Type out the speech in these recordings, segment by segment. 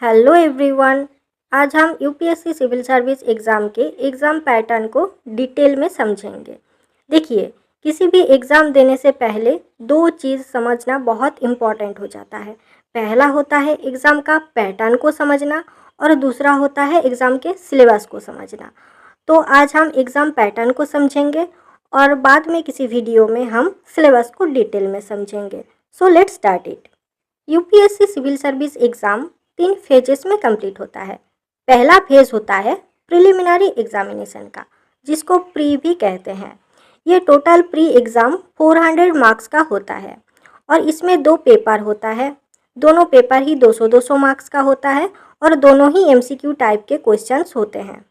Hello everyone. आज हम UPSC civil service exam के एग्ज़ाम पैटर्न को डिटेल में समझेंगे। देखिए, किसी भी एग्ज़ाम देने से पहले दो चीज़ समझना बहुत इम्पॉर्टेंट हो जाता है। पहला होता है एग्ज़ाम का पैटर्न को समझना और दूसरा होता है एग्ज़ाम के सिलेबस को समझना। तो आज हम एग्ज़ाम पैटर्न को समझेंगे और बाद में किसी वीडियो में हम सिलेबस को डिटेल में समझेंगे। So let's start it. UPSC civil service exam 3 phases में कंप्लीट होता है। पहला फेज होता है प्रिलिमिनरी एग्जामिनेशन का, जिसको प्री भी कहते हैं। ये टोटल प्री एग्ज़ाम 400 मार्क्स का होता है और इसमें 2 पेपर होता है। दोनों पेपर ही 200-200 मार्क्स का होता है और दोनों ही एमसीक्यू टाइप के क्वेश्चंस होते हैं।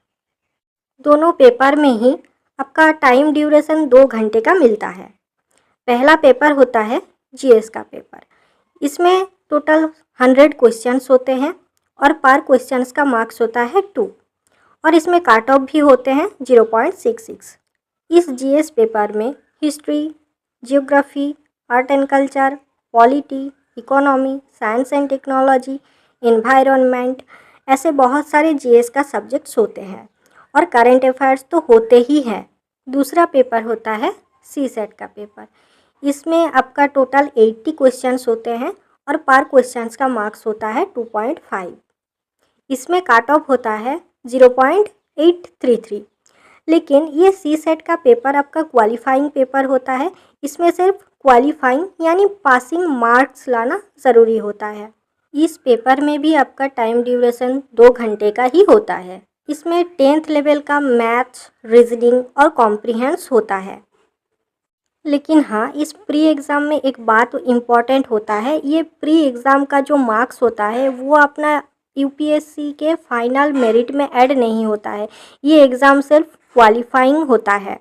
दोनों पेपर में ही आपका टाइम ड्यूरेशन 2 घंटे का मिलता है। पहला पेपर होता है जीएस का पेपर। इसमें टोटल 100 क्वेश्चंस होते हैं और पर क्वेश्चंस का मार्क्स होता है 2 और इसमें काट ऑफ भी होते हैं 0.66। इस जीएस पेपर में history, geography, art and culture, polity, economy, science and technology, environment, ऐसे बहुत सारे जीएस का सब्जेक्ट्स होते हैं और करंट अफेयर्स तो होते ही हैं। दूसरा पेपर होता है सीसेट का पेपर। इसमें आपका टोटल 80 क्वेश्चंस होते हैं और पर क्वेश्चंस का मार्क्स होता है 2.5। इसमें काट ऑफ होता है 0.833। लेकिन ये सीसेट का पेपर आपका क्वालिफाइंग पेपर होता है। इसमें सिर्फ क्वालिफाइंग यानी पासिंग मार्क्स लाना ज़रूरी होता है। इस पेपर में भी आपका टाइम ड्यूरेशन 2 घंटे का ही होता है। इसमें 10th लेवल का मैथ्स, रीजनिंग और कॉम्प्रिहेंस होता है। लेकिन हाँ, इस प्री एग्ज़ाम में एक बात इम्पॉर्टेंट होता है। ये प्री एग्ज़ाम का जो मार्क्स होता है वो अपना यूपीएससी के फाइनल मेरिट में ऐड नहीं होता है। ये एग्ज़ाम सिर्फ क्वालिफाइंग होता है।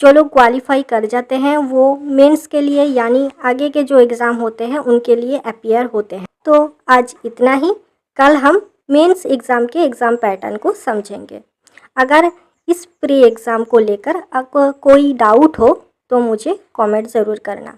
जो लोग क्वालिफाई कर जाते हैं वो मेंस के लिए यानी आगे के जो एग्ज़ाम होते हैं उनके लिए अपीयर होते हैं। तो आज इतना ही। कल हम मेंस एग्ज़ाम के एग्ज़ाम पैटर्न को समझेंगे। अगर इस प्री एग्ज़ाम को लेकर आपको कोई डाउट हो तो मुझे कमेंट ज़रूर करना।